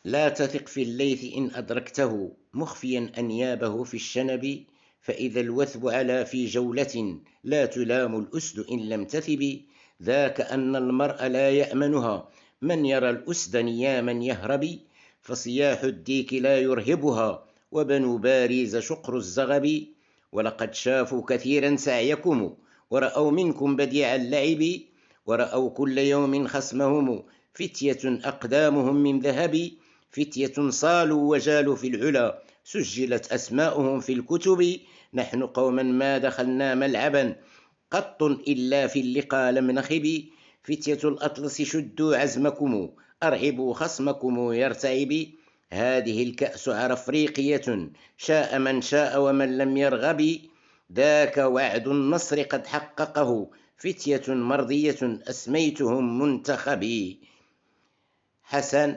لا تثق في الليث إن أدركته مخفيا أنيابه في الشنب، فإذا الوثب علا في جولة لا تلام الأسد إن لم تثب. ذاك أن المرء لا يأمنها من يرى الأسد نياما يهرب، فصياح الديك لا يرهبها وبنو باريز شقر الزغب. ولقد شافوا كثيرا سعيكم ورأوا منكم بديع اللعب، ورأوا كل يوم خصمهم فتية أقدامهم من ذهب. فتية صالوا وجالوا في العلا سجلت أسماؤهم في الكتب. نحن قوما ما دخلنا ملعبا قط إلا في اللقاء لم نخب. فتية الأطلس شدوا عزمكم أرعبوا خصمكم يرتعب. هذه الكأس عرفريقية شاء من شاء ومن لم يرغب. ذاك وعد النصر قد حققه فتية مرضية أسميتهم منتخبي. حسن.